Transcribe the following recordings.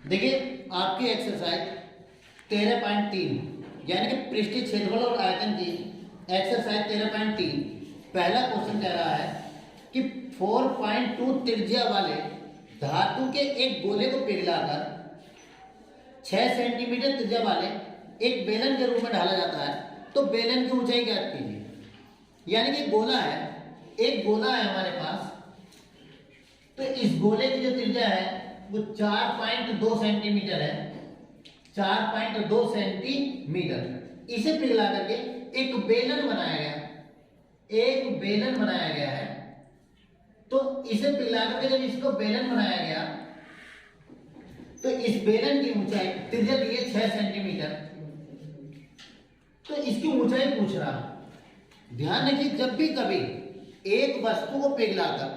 देखिए आपकी एक्सरसाइज 13.3 यानी कि पृष्ठीय क्षेत्रफल और आयतन की एक्सरसाइज 13.3 पहला क्वेश्चन कह रहा है कि 4.2 त्रिज्या वाले धातु के एक गोले को पिघलाकर 6 सेंटीमीटर त्रिज्या वाले एक बेलन के रूप में ढाला जाता है, तो बेलन की ऊंचाई ज्ञात कीजिए। यानी कि गोला है, एक गोला है हमारे पास, तो इस गोले की जो त्रिज्या है वो 4.2 सेंटीमीटर है, 4.2 सेंटीमीटर। इसे पिघला करके एक बेलन बनाया गया, एक बेलन बनाया गया है। तो इसे पिघला करके जब इसको बेलन बनाया गया तो इस बेलन की ऊंचाई त्रिज्या दी है 6 सेंटीमीटर, तो इसकी ऊंचाई पूछ रहा है। ध्यान रखिए, जब भी कभी एक वस्तु को पिघलाकर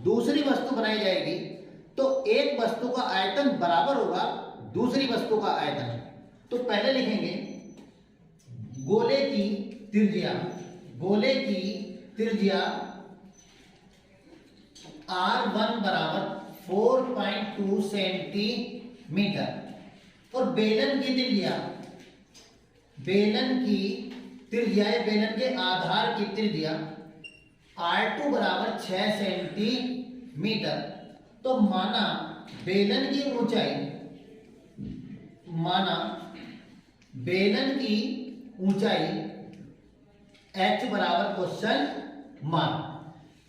दूसरी वस्तु बनाई जाएगी तो एक वस्तु का आयतन बराबर होगा दूसरी वस्तु का आयतन। तो पहले लिखेंगे गोले की त्रिज्या, गोले की त्रिज्या R1 बराबर 4.2 सेंटीमीटर और बेलन की त्रिज्या, बेलन की त्रिज्या बेलन के आधार की त्रिज्या R2 बराबर 6 सेंटीमीटर। तो माना बेलन की ऊंचाई, माना बेलन की ऊंचाई h बराबर क्वेश्चन मार्क।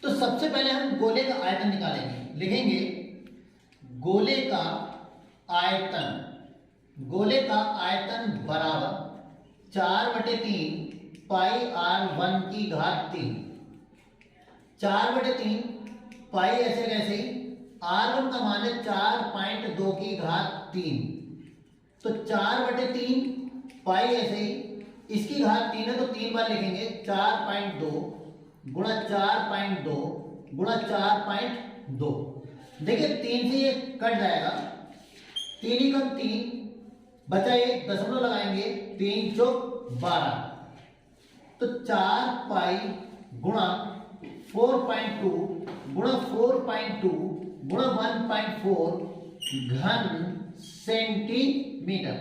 तो सबसे पहले हम गोले का आयतन निकालेंगे। लिखेंगे गोले का आयतन, गोले का आयतन बराबर 4/3 पाई R1 की घात 3। 4/3 पाई ऐसे कैसे, R1 का मान है 4.2 की घात 3, तो 4/3 पाई ऐसे ही, इसकी घात 3 है तो 3 बार लिखेंगे, 4.2 गुणा 4.2 गुणा 4.2। देखिए 3 से ये कट जाएगा, 3 ही कम 3 बचा, एक दशमलव लगाएंगे, 3 चौक 12, तो 4 पाई गुणा 4.2 गुणा 4.2 गुणा 1.4 घन सेंटीमीटर।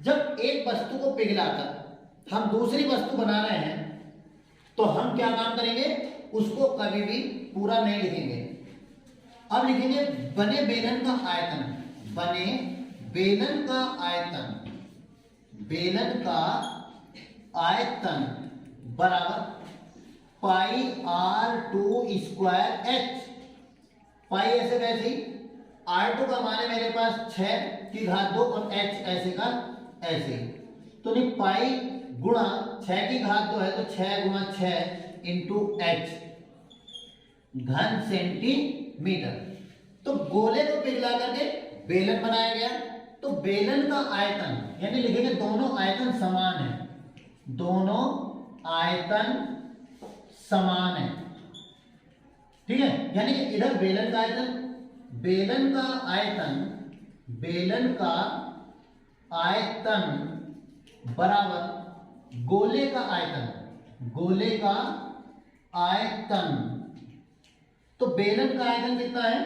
जब एक वस्तु को पिघलाकर हम दूसरी वस्तु बना रहे हैं तो हम क्या काम करेंगे, उसको कभी भी पूरा नहीं लिखेंगे। अब लिखेंगे बने बेलन का आयतन, बने बेलन का आयतन, बेलन का आयतन बराबर पाई R2 स्क्वायर h। पाई ऐसे वैसे ही, R2 का मान है मेरे पास 6 की घात 2 और h ऐसे का ऐसे, तो नहीं पाई गुणा 6 की घात 2 है तो 6 गुणा 6 इंटू h घन सेंटीमीटर। तो गोले को पिघला करके बेलन बनाया गया, तो बेलन का आयतन यानी लिखेंगे दोनों आयतन समान है, दोनों आयतन समान है, ठीक है। यानी कि इधर बेलन का आयतन, बेलन का आयतन, बेलन का आयतन बराबर गोले का आयतन, गोले का आयतन। तो बेलन का आयतन कितना है,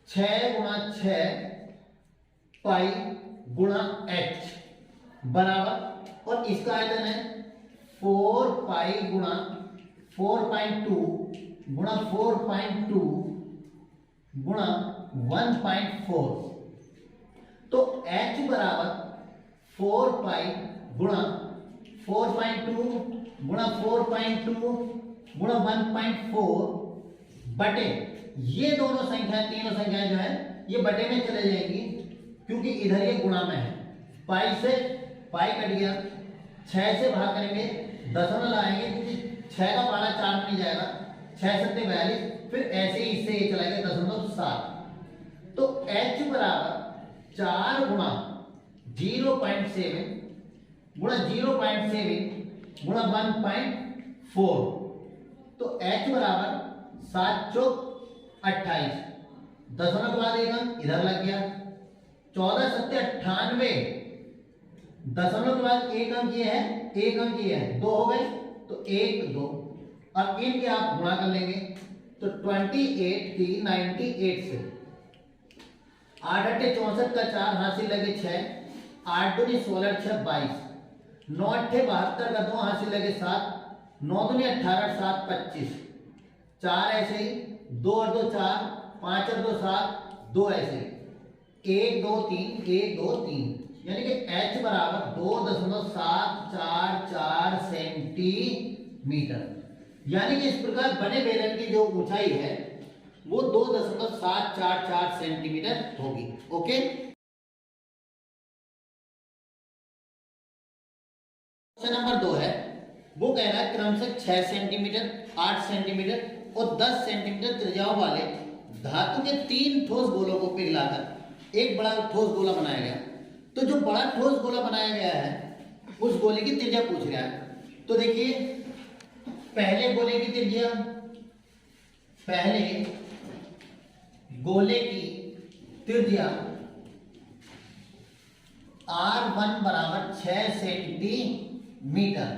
6 गुणा 6 पाई गुणा h बराबर, और इसका आयतन है 4 पाई गुणा 4.2 गुणा 4.2 गुणा 1.4। तो h बराबर 4 पाई गुणा 4.2 गुणा 4.2 गुणा 1.4 बटे, ये दोनों संख्याएं, तीनों संख्याएं जो है ये बटे में चले जाएंगी क्योंकि इधर ये गुणा में है। पाई से पाई कट गया, 6 से भाग करेंगे, दशमलव लगाएंगे क्योंकि 6 का पारा 4 में नहीं जाएगा, 6 7 42, फिर ऐसे ही इससे ये चला गया 0.7। तो h बराबर 4 गुणा 0.7 गुणा 0.7 गुणा 1.4, तो h बराबर 7 चौक 28, दशमलव के बाद एक अंक इधर लग गया, 14 7 98, दशमलव के बाद एक अंक ये है, एक अंक ये है, 2 हो गए, तो 1 2, अब इनके आप गुणा कर लेंगे तो 28 थी 98 से, 8 अट्ठे 64 का 4 हासिल लगे 6, 8 दूनी 16 6 22, 9 अट्ठे 72 का 2 हासिल लगे 7, 9 दूनी 18 7 25, 4 ऐसे ही 2 और 2 4, 5 और 2 7, 2 ऐसे 1 2 3 1 2 3, यानी कि h बराबर 2.744 सेंटीमीटर। यानी कि इस प्रकार बने बेलन की जो ऊंचाई है वो 2.744 सेंटीमीटर होगी। ओके, क्वेश्चन नंबर 2 है, वो कह रहा है क्रमशः 6 सेंटीमीटर, 8 सेंटीमीटर और 10 सेंटीमीटर त्रिज्याओं वाले धातु के 3 ठोस गोलों को पिघलाकर एक बड़ा ठोस गोला बनाया गया। तो जो बड़ा ठोस गोला बनाया गया है उस गोले की त्रिज्या पूछ रहा है। तो देखिए, पहले गोले की त्रिज्या, पहले गोले की त्रिज्या R1 बराबर 6 सेंटीमीटर,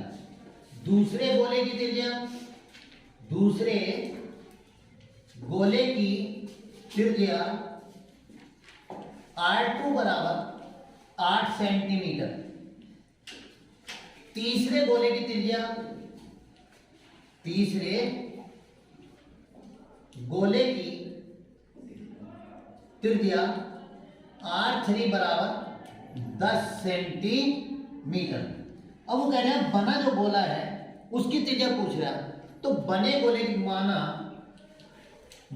दूसरे गोले की त्रिज्या, दूसरे गोले की त्रिज्या R2 बराबर 8 सेंटीमीटर, तीसरे गोले की त्रिज्या, तीसरे गोले की त्रिज्या R3 बराबर 10 सेंटीमीटर। अब वो कह रहे हैं बना जो गोला है उसकी त्रिज्या पूछ रहा है। तो बने गोले की माना,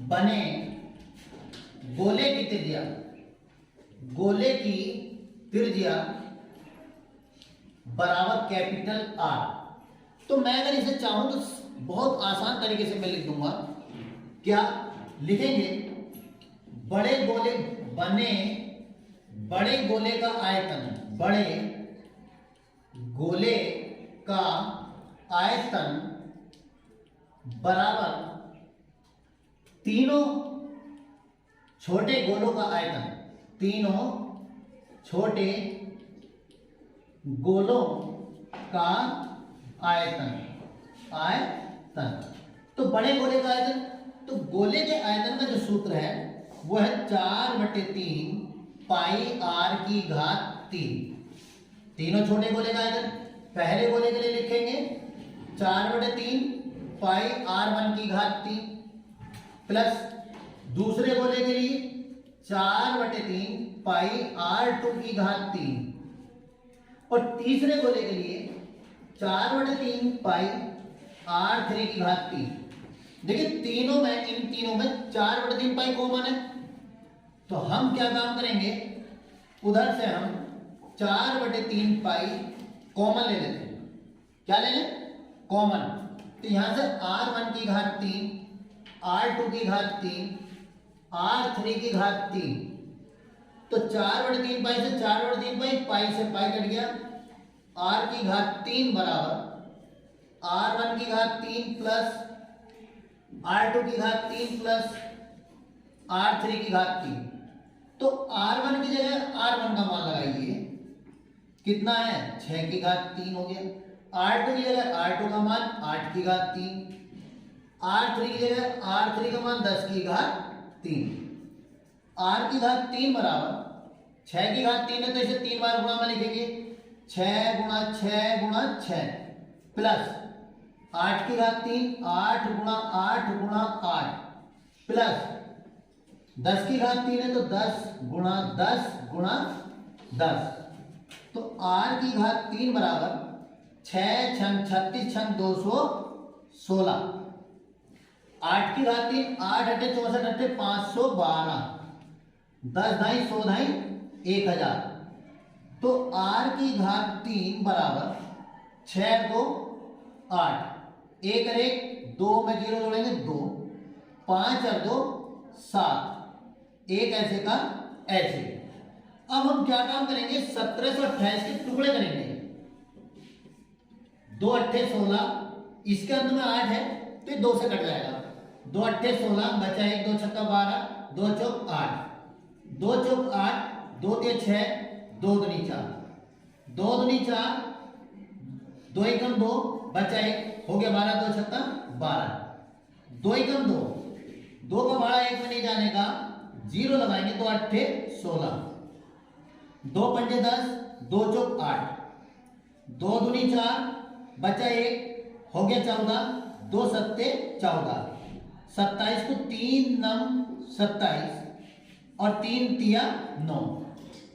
बने गोले की त्रिज्या, गोले की त्रिज्या बराबर कैपिटल R। तो मैं अगर इसे चाहूं तो बहुत आसान तरीके से मैं लिख दूंगा। क्या लिखेंगे? बड़े गोले, बने बड़े गोले का आयतन, बड़े गोले का आयतन बराबर तीनों छोटे गोलों का आयतन, तीनों छोटे गोलों का आयतन, आयतन। तो बड़े गोले का आयतन, तो गोले के आयतन का जो सूत्र है वो है 4/3 पाई r की घात 3। तीनों छोटे गोले का आयतन पहले गोले के लिए लिखेंगे 4/3 पाई r1 की घात 3 प्लस दूसरे गोले के लिए 4/3 पाई r2 की घात 3 और तीसरे गोले के लिए 4/3 पाई r3 की घात 3। देखिए तीनों में, इन तीनों में 4/3 पाई कॉमन है, तो हम क्या काम करेंगे, उधर से हम 4/3 पाई कॉमन ले लेते हैं। क्या ले लें? कॉमन। तो यहां से r1 की घात 3, r2 की घात 3, r3 की घात 3, तो 4/3 पाई से 4/3 पाई, पाई से पाई कट गया, r की घात 3 बराबर r1 की घात 3 प्लस r2 की घात 3 प्लस r3 की घात 3। तो r1 की जगह r1 का मान लगाइए, कितना है? 6 की घात 3 हो गया। r2 की जगह r2 का मान 8 की घात 3, r3 की जगह r3 का मान 10 की घात 3। r की घात 3 बराबर 6 की घात 3 है तो इसे 3 बार गुणा में लिखेंगे, 6 गुणा 6 गुणा 6 प्लस 8 की घात 3, 8 गुणा 8 गुणा 8 प्लस 10 की घात 3 है तो 10 गुणा 10 गुणा 10। तो r की घात 3 बराबर 6 छंग 36 छंग 216, 8 की घात 3, 8 अट्ठे 64 अट्ठे 512, 10 ढाई 100 ढाई 1000। तो r की घात 3 बराबर 6 2 8, 1 और 1 2 में 0 जोड़ेंगे 2, 5 और 2 7, एक ऐसे का ऐसे। अब हम क्या काम करेंगे, 1728 के टुकड़े करेंगे। 2 अट्ठे 16, इसके अंत में 8 है तो ये 2 से कट जाएगा। 2 अट्ठे 16 बचा 1, 2 छक्का 12, 2 चौक 8, 2 चौक 8, 2 तिया 6, 2 दूनी 4, 2 दूनी 4, 2 एकम 2 बचा 1 हो गया 12, 2 छक्का 12, 2 एकम 2, 2 का भाड़ा 1 में नहीं जाने का जीरो लगाएंगे तो 8 16, 2 पंजे 10, 2 चौक 8, 2 दूनी 4, बचा 1, हो गया 14, 2 सत्ते 14, 27 को 3 नम 27 और 3 तिया 9,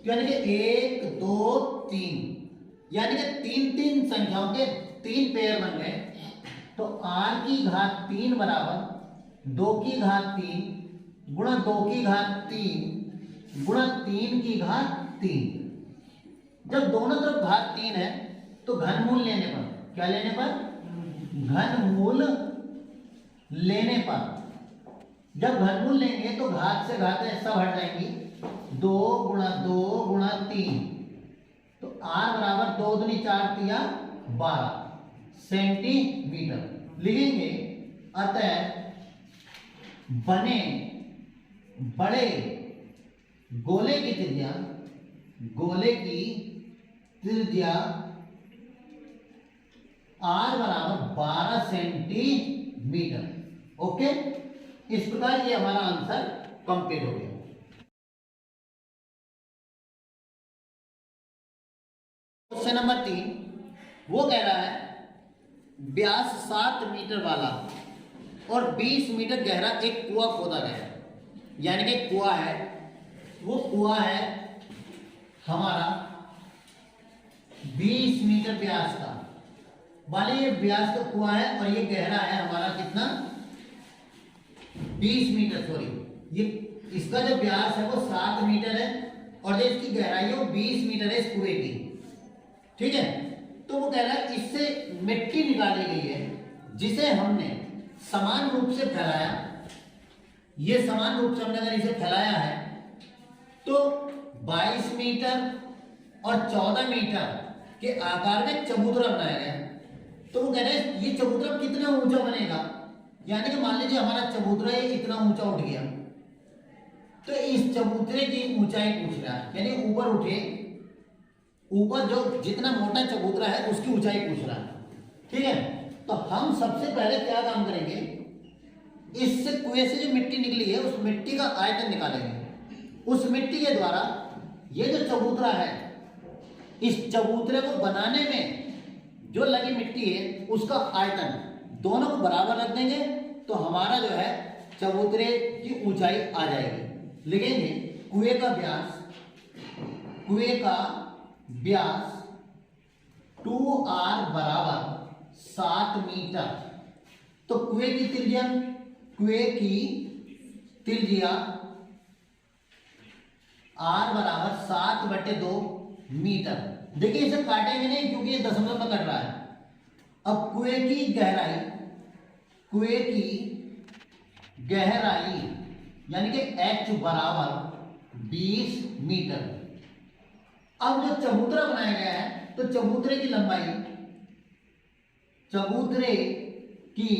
यानी कि 1 2 3, यानी कि 3 संख्याओं के 3 पेयर बन गए। तो r की घात 3 बराबर 2 की घात 3 गुणा 2 की घात 3 गुणा 3 की घात 3। जब दोनों तरफ घात 3 है तो घनमूल लेने पर, क्या लेने पर, घनमूल लेने पर, जब घनमूल लेंगे तो घात से घात सब हट जाएंगी, 2 गुणा 2 गुणा 3, तो r बराबर 2 दूनी 4 तिया 12 सेंटीमीटर लिखेंगे। अतः बने बड़े गोले की त्रिज्या, गोले की त्रिज्या r बराबर 12 सेंटीमीटर। ओके, इस प्रकार ये हमारा आंसर कंप्लीट हो गया। क्वेश्चन नंबर 3 वो कह रहा है व्यास 7 मीटर वाला और 20 मीटर गहरा एक कुआं खोदा गया, यानी कि कुआं है, वो कुआं है हमारा 20 मीटर व्यास का, वाले ये व्यास का कुआं है और ये गहरा है हमारा कितना, 20 मीटर, सॉरी ये इसका जो व्यास है वो 7 मीटर है और जो इसकी गहराई है वो 20 मीटर है इस कुएं की। ठीक है, तो वो कह रहा है इससे मिट्टी निकाली गई है जिसे हमने समान रूप से फैलाया, ये समान रूप से हमने अगर इसे फैलाया है तो 22 मीटर और 14 मीटर के आकार में चबूतरा बनाया गया। तो वो कह रहे हैं ये चबूतरा कितना ऊंचा बनेगा, यानी कि मान लीजिए हमारा चबूतरा ये इतना ऊंचा उठ गया, तो इस चबूतरे की ऊंचाई पूछ रहा है, यानी ऊपर उठे, ऊपर जो जितना मोटा चबूतरा है उसकी ऊंचाई पूछ रहा है। ठीक है, तो हम सबसे पहले क्या काम करेंगे, इससे कुएं से जो मिट्टी निकली है उस मिट्टी का आयतन निकालेंगे। उस मिट्टी के द्वारा ये जो चबूतरा है, इस चबूतरे को बनाने में जो लगी मिट्टी है उसका आयतन दोनों को बराबर रख देंगे तो हमारा जो है चबूतरे की ऊंचाई आ जाएगी। लिखेंगे कुएं का व्यास, कुएं का व्यास 2r बराबर 7 मीटर। तो कुएं की त्रिज्या, कुएं की त्रिज्या r बराबर 7/2 मीटर। देखिए इसे काटेंगे नहीं क्योंकि ये दशमलव में कट रहा है। अब कुएं की गहराई, कुएं की गहराई यानी कि h बराबर 20 मीटर। अब जो चबूतरा बनाया गया है तो चबूतरे की लंबाई, चबूतरे की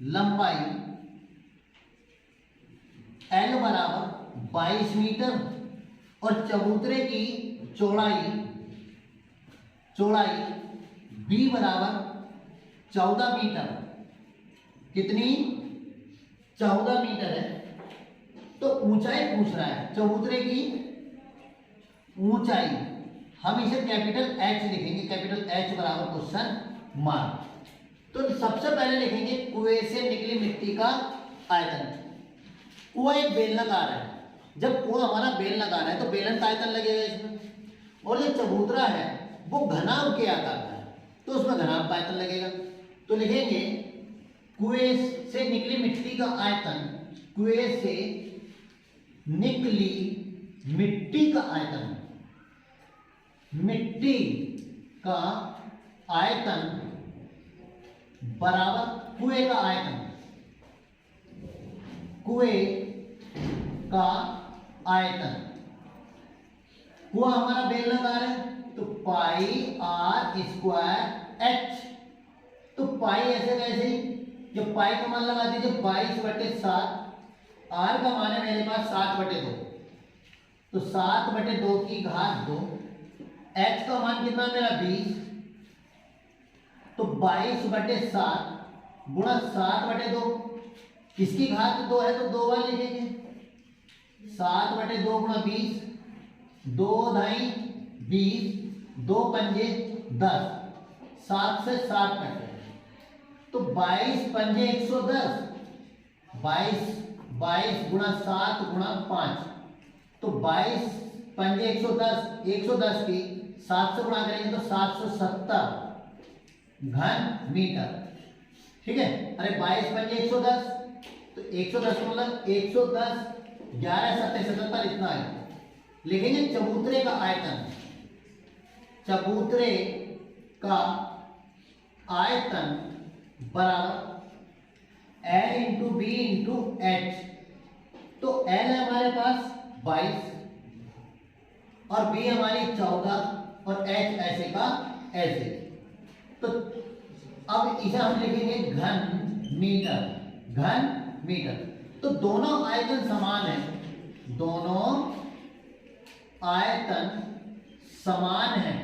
लंबाई L बराबर 22 मीटर और चबूतरे की चौड़ाई, चौड़ाई B बराबर 14 मीटर। कितनी, 14 मीटर है। तो ऊंचाई पूछ रहा है, चबूतरे की ऊंचाई हम इसे कैपिटल H लिखेंगे, कैपिटल H बराबर क्वेश्चन मार्क। तो सबसे पहले लिखेंगे कुएं से निकली मिट्टी का आयतन। कुआं एक बेलनाकार है, जब कुआं हमारा बेलनाकार है तो बेलन का आयतन लगेगा इसमें, और ये चबूतरा है वो घनाभ के आकार का है तो उसमें घनाभ का आयतन लगेगा। तो लिखेंगे कुएं से निकली मिट्टी का आयतन, कुएं से निकली मिट्टी का आयतन, मिट्टी का आयतन बराबर कुएं का आयतन, कुएं का आयतन। कुआं हमारा बेलनाकार है तो पाई r स्क्वायर h। तो पाई ऐसे कैसे ही, जब पाई का मान लगा दीजिए 22/7, r का मान है मेरे पास 7/2, तो 7/2 की घात 2, h का मान कितना मेरा 20, तो 22/7 गुणा 7/2, इसकी घात 2 है तो 2 बार लिखेंगे, 7/2 गुणा 20, 2 ढाई 20, 2 पंजे 10, 7 से 7 कटे तो 22 पंजे 110, 22 गुणा 7 गुणा 5 तो 22 पंजे 110, 110 की 7 से गुणा करेंगे तो 770 घन मीटर। ठीक है, अरे 22 पंजे 110 तो 110 मतलब 110, 11 7 77 इतना है। लिखेंगे चबूतरे का आयतन, चबूतरे का आयतन बराबर L into B into H. तो L है हमारे पास 22 और B हमारी 14 और H ऐसे का ऐसे। तो अब इसे हम लिखेंगे घन मीटर, घन मीटर। तो दोनों आयतन समान है, दोनों आयतन समान है।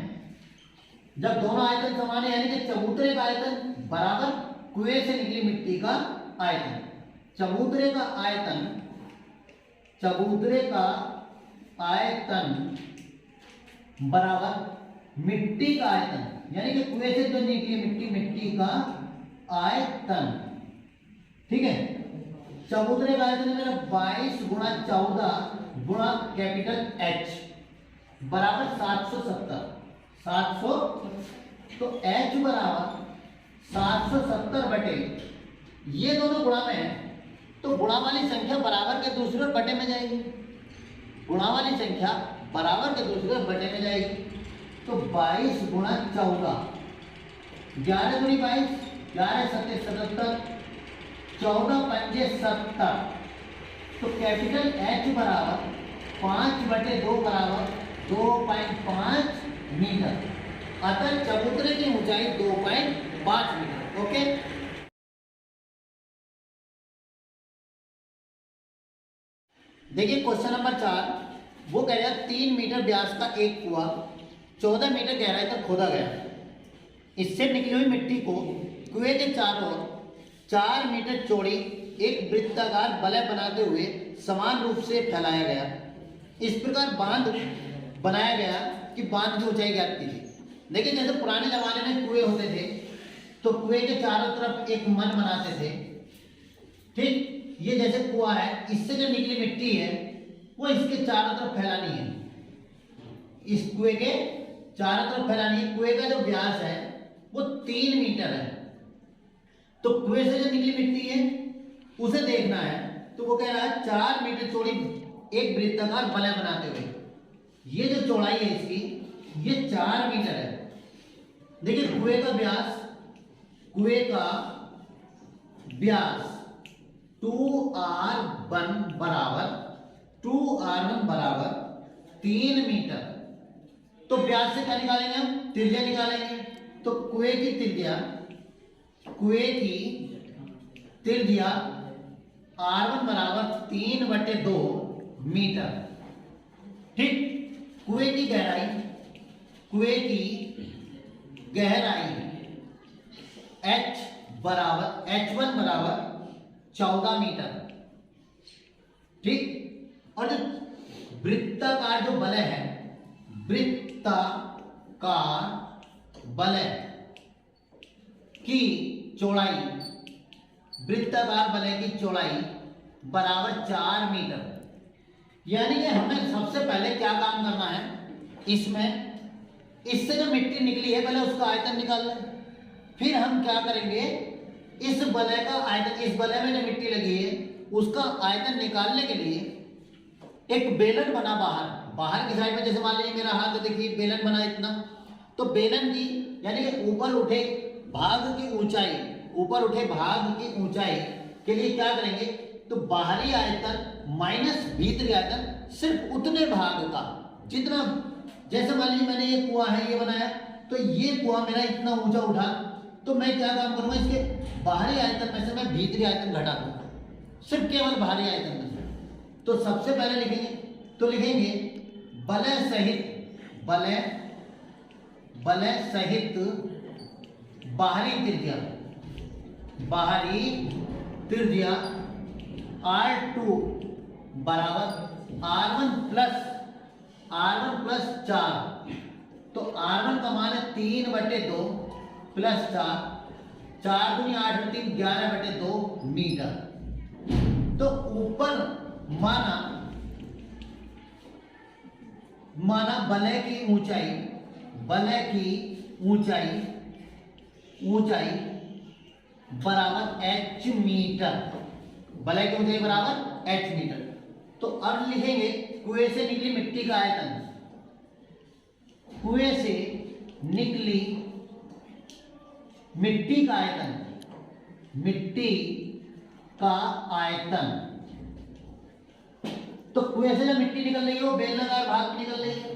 जब दोनों आयतन समान है यानी कि चबूतरे का आयतन बराबर कुएं से निकली मिट्टी का आयतन। चबूतरे का आयतन, चबूतरे का आयतन बराबर मिट्टी का आयतन यानी कि कुएं से जो निकली मिट्टी, मिट्टी का आयतन। ठीक है, चबूतरे का आयतन है मेरा 22 गुणा 14 गुणा कैपिटल H बराबर 770। 700 तो H बराबर 770 बटे, ये दोनों गुणा में है तो गुणा वाली संख्या बराबर के दूसरे और बटे में जाएगी, गुणा वाली संख्या बराबर के दूसरे और बटे में जाएगी। तो 22 गुणा 14, 11 गुणी 22, 11 7 77, 14 पंजे 70। तो कैपिटल H बराबर 5/2 बराबर 2.5 मीटर। अतः चबूतरे की ऊंचाई 2.5 मीटर। ओके, देखिए क्वेश्चन नंबर 4, वो कह रहा है 3 मीटर व्यास का एक कुआं 14 मीटर गहराई तक खोदा गया। इससे निकली हुई मिट्टी को कुएं के चारों ओर 4 मीटर चौड़ी एक वृत्ताकार वलय बनाते हुए समान रूप से फैलाया गया। इस प्रकार बांध बनाया गया कि बांध की ऊंचाई ज्ञात कीजिए। देखिए जैसे पुराने जमाने में कुएं होते थे तो कुएं के चारों तरफ एक मन बनाते थे। ठीक, ये जैसे कुआं है, इससे जो निकली मिट्टी है वो इसके चारों तरफ फैलानी है, इस कुएं के चारों तरफ फैलानी है। कुएं का जो व्यास है वो 3 मीटर है। तो कुएं से जो निकली मिट्टी है उसे देखना है, तो वो कह रहा है 4 मीटर चौड़ी एक वृत्ताकार वलय बनाते हुए। ये जो चौड़ाई है इसकी, ये 4 मीटर है। देखिए कुएं का व्यास, कुएं का व्यास 2r1 बराबर 3 मीटर। तो व्यास से क्या निकालेंगे हम? त्रिज्या निकालेंगे। तो कुएं की त्रिज्या r1 बराबर 3/2 मीटर। ठीक, कुएं की गहराई h1 बराबर 14 मीटर। ठीक, और जो वृत्ताकार जो वलय है, वृत्ताकार वलय की चौड़ाई, वृत्ताकार वलय की चौड़ाई बराबर 4 मीटर। यानी कि हमें सबसे पहले क्या काम करना है इसमें, इससे जो मिट्टी निकली है पहले उसका आयतन निकाल लें। फिर हम क्या करेंगे, इस वलय का आयतन, इस वलय में जो मिट्टी लगी है उसका आयतन निकालने के लिए एक बेलन बना बाहर की साइड में। जैसे मान लीजिए मेरा हाथ, देखिए बेलन बना इतना, तो बेलन की यानी कि ऊपर उठे भाग की ऊंचाई के लिए क्या करेंगे, तो बाहरी आयतन माइनस भीतरी आयतन सिर्फ उतने भाग का जितना, जैसे मान लीजिए मैंने ये कुआं है ये बनाया, तो ये कुआं मेरा इतना ऊंचा उठा, तो मैं क्या काम करूंगा, इसके बाहरी आयतन में से मैं भीतरी आयतन घटा दूंगा, सिर्फ केवल बाहरी आयतन में से। तो सबसे पहले लिखेंगे वलय सहित बाहरी त्रिज्या R2 बराबर R1 प्लस 4, तो R1 का मान है 3/2 प्लस 4, 4 दूनी 8 और 3 11/2 मीटर। तो ऊपर माना बलय की ऊंचाई बराबर h मीटर, बलय की ऊंचाई बराबर h मीटर। तो अब लिखेंगे कुएं से निकली मिट्टी का आयतन, कुएं से निकली मिट्टी का आयतन, तो कुएं से जब मिट्टी निकल रही है वो बेलनाकार भाग में निकल रही है,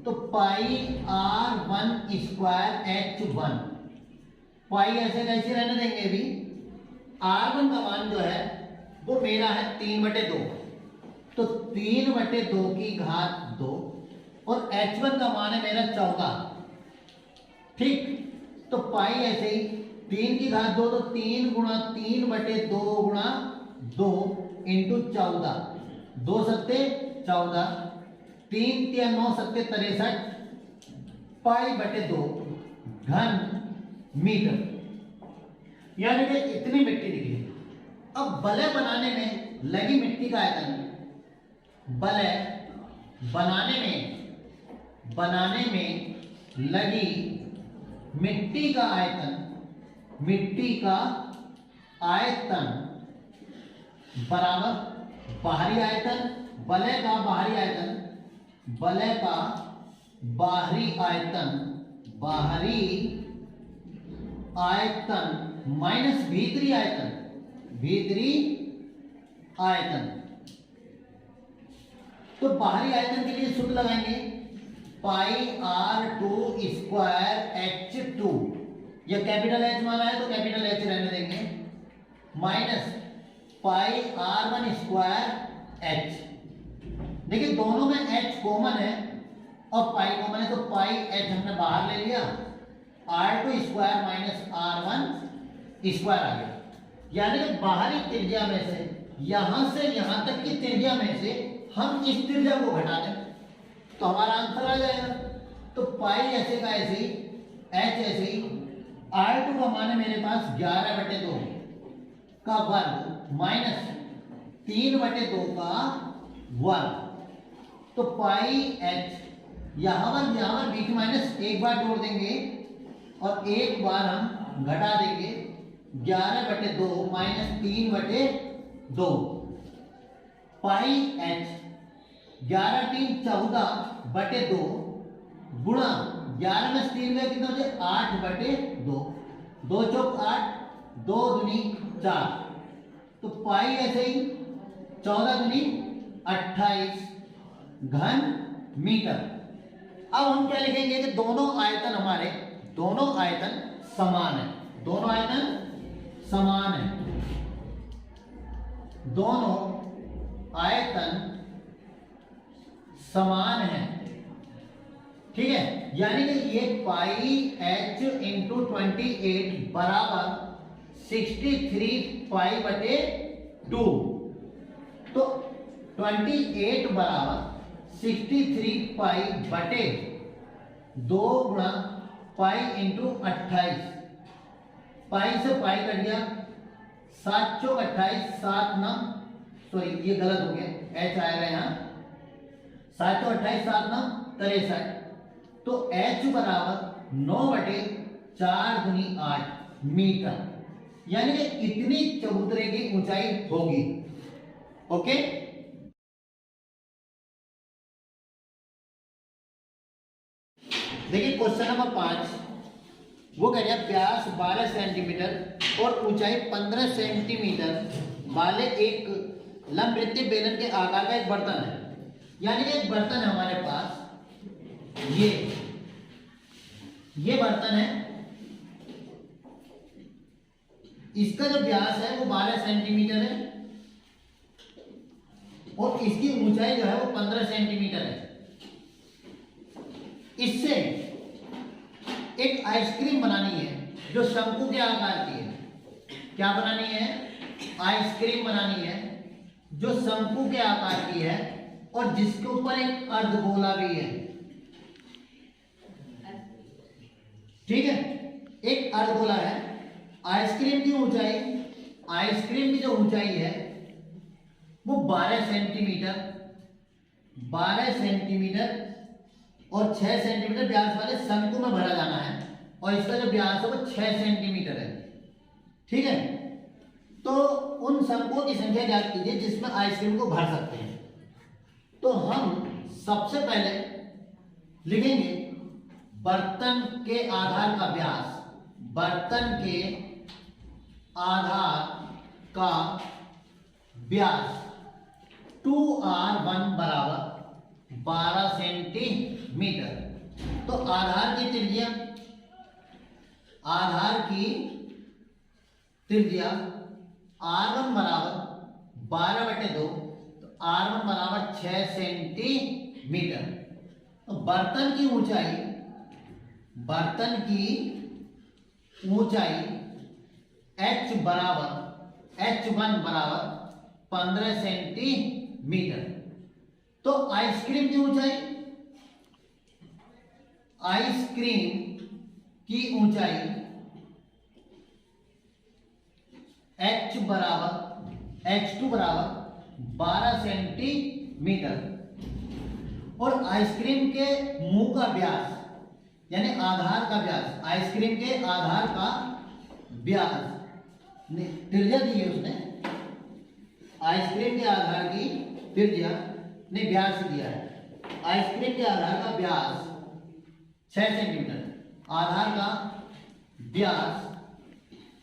तो पाई R1 स्क्वायर H1, पाई ऐसे कैसे रहने देंगे अभी। R1 का मान जो है वो मेरा है 3/2, तो 3/2 की घात 2, और H1 का मान है मेरा 14, ठीक। तो पाई ऐसे ही 3 की घात 2, तो 3 गुणा 3/2 गुणा 2 इंटू 14, 2 सत्ते 14, 3 तिया 9 सत्ते 63 पाई/2 घन मीटर, यानी कि इतनी मिट्टी निकली। अब बलय बनाने में लगी मिट्टी का आयतन, बलय बनाने में लगी मिट्टी का आयतन बराबर बाहरी आयतन, बलय का बाहरी आयतन माइनस भीतरी आयतन। तो बाहरी आयतन के लिए सूत्र लगाएंगे पाई R2 स्क्वायर H2, यह कैपिटल H वाला है तो कैपिटल H रहने देंगे, minus pi R1 square H। देखिए दोनों में H कॉमन है और पाई कॉमन है, तो पाई H हमने बाहर ले लिया, R2 square minus R1 square आ गया। यानी कि बाहरी त्रिज्या में से यहां से यहां तक की त्रिज्या में से हम इस त्रिज्या को घटा दें तो हमारा आंसर आ जाएगा। तो पाई ऐसे का ऐसे ही, H ऐसे ही, R2 का मान है मेरे पास 11/2 का वर्ग माइनस 3/2 का वर्ग, तो पाई H यहां पर बीच माइनस एक बार जोड़ देंगे और एक बार हम घटा देंगे, 11/2 माइनस 3/2 पाई H 11 3 14/2 गुणा 11 में 3 गए कितना बचे 8/2, 2 चौक 8, 2 दूनी 4, तो पाई ऐसे ही 14 दूनी 28 घन मीटर। अब हम क्या लिखेंगे कि दोनों आयतन समान है, दोनों आयतन समान है, ठीक है। यानी कि ये पाई H इंटू 28 बराबर 63 पाई/2, तो 28 बराबर 63 पाई/2 गुणा पाई इंटू 28, पाई से पाई कट गया, 7 चौक 28, 7 9, सॉरी ये गलत हो गया, H आएगा यहाँ, 7 चौक 28, 7 9 63, तो H बराबर 9/4 दूनी 8 मीटर, यानी कि इतनी चबूतरे की ऊंचाई होगी। ओके, देखिए क्वेश्चन नंबर 5, वो कह रहा है व्यास 12 सेंटीमीटर और ऊंचाई 15 सेंटीमीटर वाले एक लंबवृत्तीय बेलन के आकार का एक बर्तन है। यानी कि एक बर्तन है हमारे पास, ये बर्तन है, इसका जो व्यास है वो 12 सेंटीमीटर है और इसकी ऊंचाई जो है वो 15 सेंटीमीटर है। इससे एक आइसक्रीम बनानी है जो शंकु के आकार की है। क्या बनानी है? आइसक्रीम बनानी है जो शंकु के आकार की है और जिसके ऊपर एक अर्धगोला भी है। ठीक है, एक अर्धगोला है। आइसक्रीम की ऊंचाई, आइसक्रीम की जो ऊंचाई है वो 12 सेंटीमीटर, 12 सेंटीमीटर और 6 सेंटीमीटर व्यास वाले शंकु में भरा जाना है और इसका जो व्यास है वो 6 सेंटीमीटर है। ठीक है, तो उन शंकुओं की संख्या ज्ञात कीजिए जिसमें आइसक्रीम को भर सकते हैं। तो हम सबसे पहले लिखेंगे बर्तन के आधार का व्यास, बर्तन के आधार का व्यास 2r1 बराबर 12 सेंटीमीटर। तो आधार की त्रिज्या, आधार की त्रिज्या r1 बराबर 12/2, तो r1 बराबर 6 सेंटीमीटर। तो बर्तन की ऊंचाई, बर्तन की ऊंचाई h बराबर h1 बराबर 15 सेंटीमीटर। तो आइसक्रीम की ऊंचाई, आइसक्रीम की ऊंचाई h बराबर h2 बराबर 12 सेंटीमीटर और आइसक्रीम के मुंह का व्यास यानी आधार का व्यास, आइसक्रीम के आधार का व्यास त्रिज्या दी है उसने, आइसक्रीम के आधार की त्रिज्या ने व्यास दिया है। आइसक्रीम के आधार का व्यास 6 सेंटीमीटर, आधार का व्यास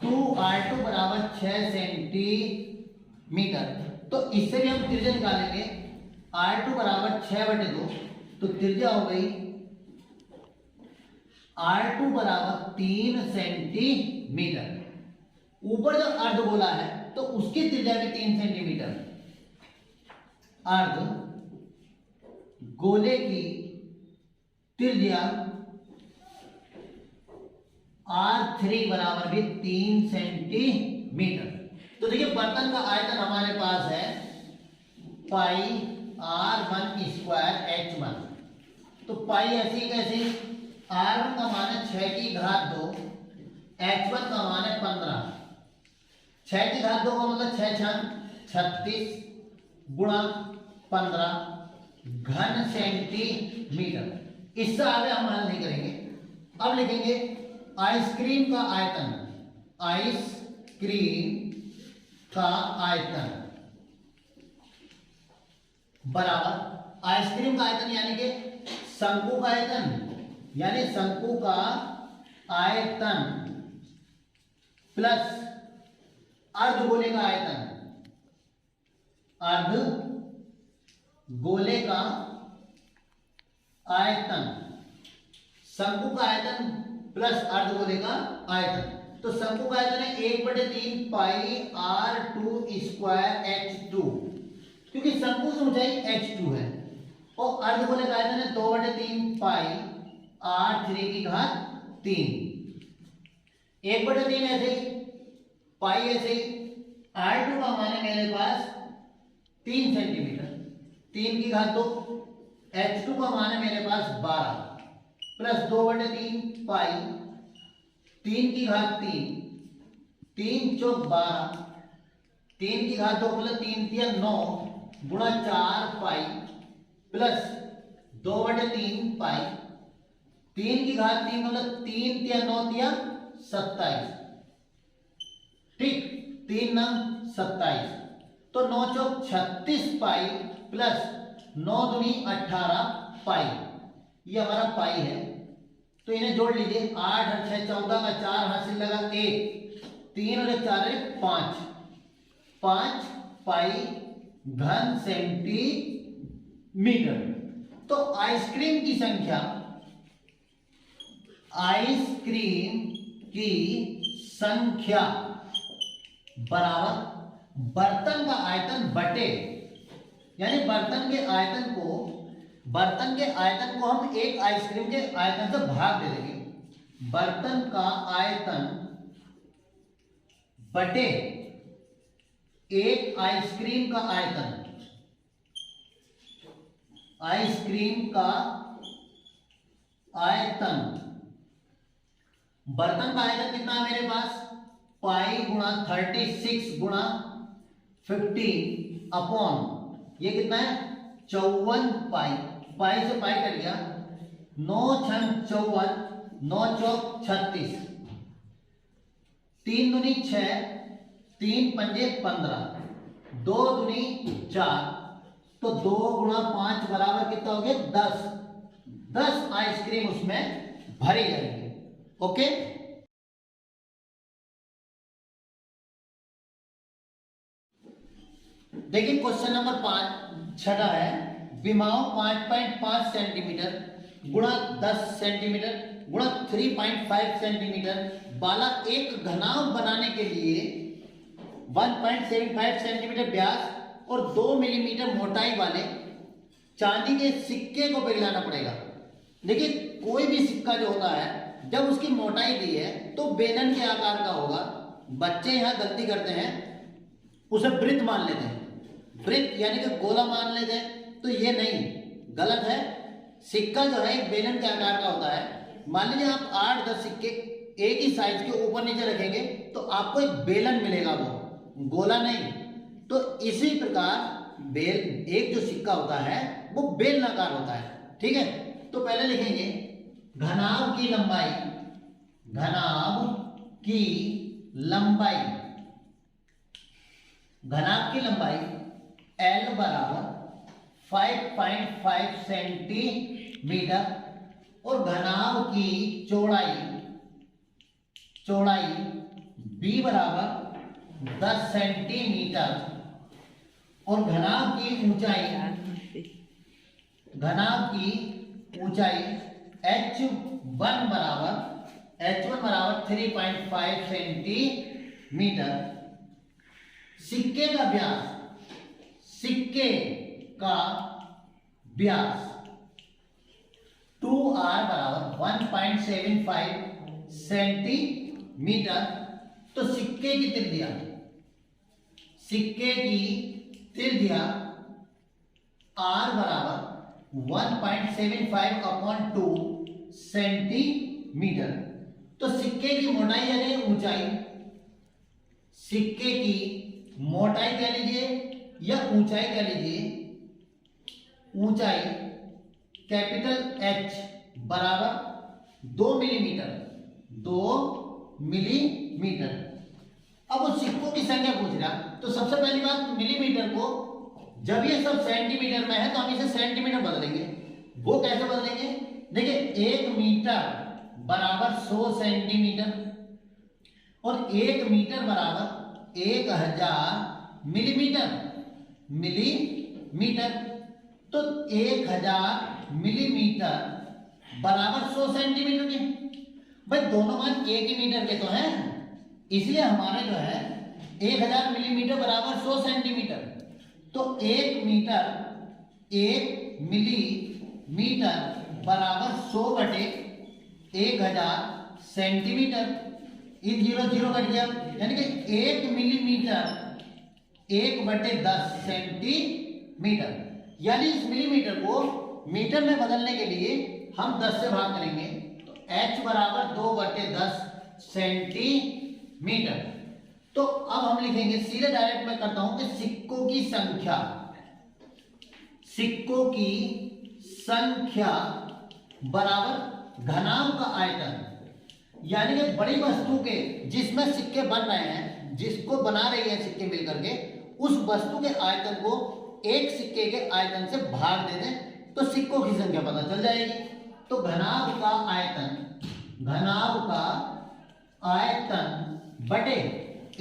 2r2 बराबर 6 सेंटीमीटर। तो इससे भी हम त्रिज्या निकालेंगे, r2 बराबर 6/2, तो त्रिज्या हो गई r2 बराबर 3 सेंटीमीटर। ऊपर जो अर्धगोला है तो उसकी त्रिज्या भी 3 सेंटीमीटर। अर्ध गोले की त्रिज्या r3 बराबर भी 3 सेंटीमीटर। तो देखिए बर्तन का आयतन हमारे पास है पाई r1 स्क्वायर h1। तो पाई ऐसी कैसी, r1 का मान है 6 की घात 2, h1 का मान है 15। 6 की घात 2 का मतलब 6 छंग 36 गुणा 15 घन सेंटीमीटर। इससे आगे हम हल नहीं करेंगे। अब लिखेंगे आइसक्रीम का आयतन, आइसक्रीम का आयतन बराबर आइसक्रीम का आयतन यानी कि शंकु का आयतन, यानी शंकु का आयतन प्लस अर्धगोले का आयतन, अर्धगोले का आयतन, शंकु का आयतन प्लस अर्धगोले का आयतन। तो शंकु का आयतन है 1/3 पाई r2 स्क्वायर h2, क्योंकि शंकु की ऊंचाई h2 है, और अर्धगोले का आयतन है 2/3 पाई r3 की घात 3। 1/3 ऐसे ही, पाई ऐसे ही, r2 का मान है मेरे पास 3 सेंटीमीटर, 3 की घात 2, h2 का मान है मेरे पास 12 प्लस 2/3 पाई 3 की घात 3, 3 चौक 12, 3 की घात 2 मतलब 3 तिया 9 गुणा 4 पाई प्लस 2/3 पाई 3 की घात 3 मतलब 3 तिया 9 तिया 27। ठीक, 3 9 27, तो 9 चौक 36 पाई प्लस 9 दूनी 18 पाई, ये हमारा पाई है। तो इन्हें जोड़ लीजिए, 8 और 6 14 का 4 हासिल लगा 1, 3 और 4 है 5, 5 पाई घन सेंटीमीटर। तो आइसक्रीम की संख्या, आइसक्रीम की संख्या बराबर बर्तन का आयतन बटे, यानी बर्तन के आयतन को हम एक आइसक्रीम के आयतन से भाग दे देंगे। बर्तन का आयतन बटे एक आइसक्रीम का आयतन, आइसक्रीम का आयतन, बर्तन का आयतन कितना है मेरे पास, पाई गुणा 36 गुणा 15 अपॉन ये कितना है 54 पाई, पाई से पाई कट गया, 9 छंग 54, 9 चौक 36, 3 दूनी 6, 3 पंजे 15, 2 दूनी 4, तो 2 गुणा 5 बराबर कितना हो गया 10, 10 आइसक्रीम उसमें भरी जाएगी। ओके, देखिए क्वेश्चन नंबर 5 छठा है, विमाओं 5.5 सेंटीमीटर गुणा 10 सेंटीमीटर गुणा 3.5 सेंटीमीटर वाला एक घनाभ बनाने के लिए 1.75 सेंटीमीटर व्यास और 2 मिलीमीटर मोटाई वाले चांदी के सिक्के को पिघलाना पड़ेगा। देखिए कोई भी सिक्का जो होता है जब उसकी मोटाई दी है तो बेलन के आकार का होगा। बच्चे यहाँ गलती करते हैं, उसे वृत्त मान लेते हैं, वृत्त यानी कि गोला मान लेते हैं, तो ये नहीं, गलत है। सिक्का जो है एक बेलन के आकार का होता है। मान लीजिए आप 8-10 सिक्के एक ही साइज के ऊपर नीचे रखेंगे तो आपको एक बेलन मिलेगा, वो गोला नहीं। तो इसी प्रकार बेल एक जो सिक्का होता है वो बेलनाकार होता है। ठीक है, तो पहले लिखेंगे घनाभ की लंबाई, घनाभ की लंबाई, घनाभ की लंबाई L बराबर 5.5 सेंटीमीटर और घनाभ की चौड़ाई, चौड़ाई B बराबर 10 सेंटीमीटर और घनाभ की ऊंचाई, घनाभ की ऊंचाई H1 बराबर 3.5 सेंटीमीटर। सिक्के का व्यास, सिक्के का व्यास 2R बराबर 1.75 सेंटीमीटर। तो सिक्के की त्रिज्या, सिक्के की त्रिज्या R बराबर 1.75 अपॉन 2 सेंटीमीटर। तो सिक्के की मोटाई यानी ऊंचाई, सिक्के की मोटाई कह लीजिए या ऊंचाई कह लीजिए, ऊंचाई कैपिटल H बराबर 2 मिलीमीटर, 2 मिलीमीटर। अब उस सिक्कों की संख्या पूछ रहा, तो सबसे पहली बात मिलीमीटर को, जब ये सब सेंटीमीटर में है तो हम इसे सेंटीमीटर बदलेंगे। वो कैसे बदलेंगे, देखिए 1 मीटर बराबर 100 सेंटीमीटर और 1 मीटर बराबर 1000 मिलीमीटर, मिलीमीटर। तो 1000 मिलीमीटर बराबर 100 सेंटीमीटर के। भाई दोनों मान एक ही मीटर के तो हैं, इसलिए हमारे जो है 1000 मिलीमीटर बराबर 100 सेंटीमीटर। तो 1 मीटर, 1 मिलीमीटर बराबर 100 बटे 1000 सेंटीमीटर। इन 0 कट गया, यानी कि 1 मिलीमीटर 1/10 सेंटीमीटर। यानी इस मिलीमीटर को मीटर में बदलने के लिए हम 10 से भाग करेंगे, तो H बराबर 2/10 सेंटीमीटर। तो अब हम लिखेंगे, सीधे डायरेक्ट में करता हूं कि सिक्कों की संख्या, सिक्कों की संख्या बराबर घनाभ का आयतन, यानी कि बड़ी वस्तु के जिसमें सिक्के बन रहे हैं, जिसको बना रही है सिक्के मिलकर के, उस वस्तु के आयतन को एक सिक्के के आयतन से भाग दे दें तो सिक्कों की संख्या पता चल जाएगी। तो घनाभ का आयतन, घनाभ का आयतन बटे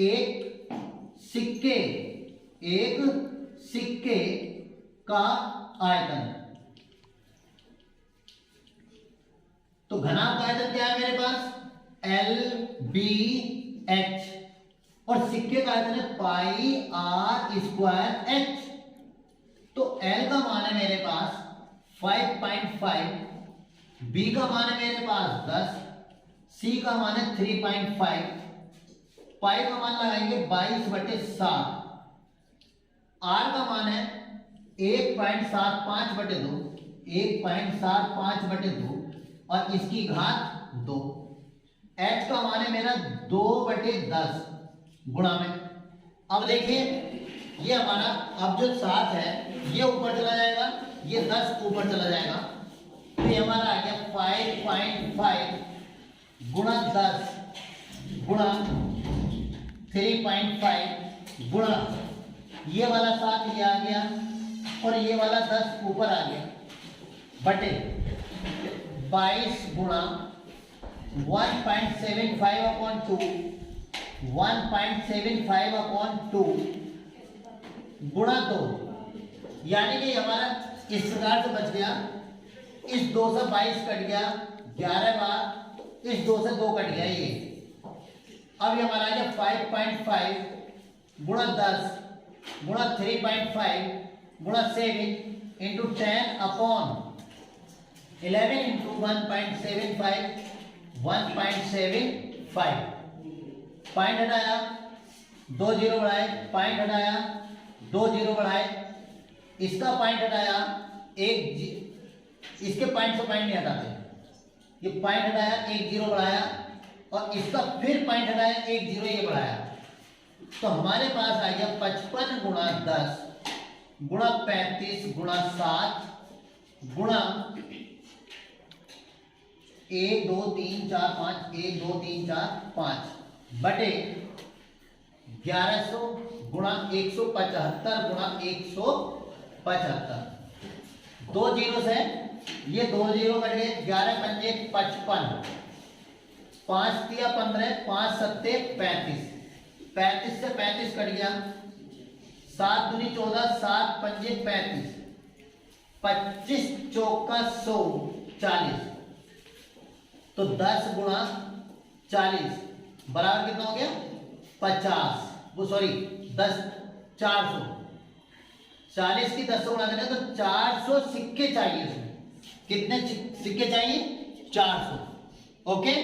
एक सिक्के, एक सिक्के का आयतन। तो घनाभ का आयतन क्या है मेरे पास, LBH, और सिक्के का आयतन है पाई R²H। तो L का मान है मेरे पास 5.5, B का मान है मेरे पास 10, C का मान है 3.5, पाई का मान लगाएंगे 22/7, आर का मान है 1.75 बटे 2, 1.75 बटे 2 और इसकी घात 2। एच का मान है मेरा 2 बटे 10 गुणा में। अब देखिए ये हमारा अब जो 7 है ये ऊपर चला जाएगा, ये 10 ऊपर चला जाएगा, तो ये हमारा आ गया 5.5 गुणा 10 गुणा 3.5 गुणा ये वाला 7 ये आ गया और ये वाला 10 ऊपर आ गया बटे 22 गुणा 1.75 अपॉन 2, 1.75 अपॉन 2 गुणा 2, यानी कि हमारा इस प्रकार से बच गया। इस 2 से 22 कट गया 11 बार, इस 2 से 2 कट गया ये। अब ये हमारा आ गया 5.5 गुणा 10 गुणा 3.5 गुणा 7 इंटू 10 अपॉन 11 इंटू 1.75, 1.75 पॉइंट हटाया 2 जीरो बढ़ाए, पॉइंट हटाया 2 जीरो बढ़ाए, इसका पॉइंट हटाया इसके पॉइंट से पॉइंट नहीं हटाते, ये पॉइंट हटाया 1 जीरो बढ़ाया और इसका फिर पॉइंट हटाया 1 जीरो ये बढ़ाया, तो हमारे पास आ गया 55 गुणा 10 गुणा 35 गुणा 7 गुणा 1 2 3 4 5, 1 2 3 4 5 बटे 1100 गुणा 175 गुणा 175। 2 जीरो से ये 2 जीरो कट गए, 11 पंजे 55, 5 दिया 15, 5 सत्ते 35, 35 से 35 कट गया, 7 दूनी 14, 7 पंजे 35, 25 चौका 100 40, तो 10 गुणा 40 बराबर कितना हो गया 50, वो सॉरी 10 400, 40 की 10 से गुणा करें तो 400 सिक्के चाहिए इसमें। कितने सिक्के चाहिए 400। ओके।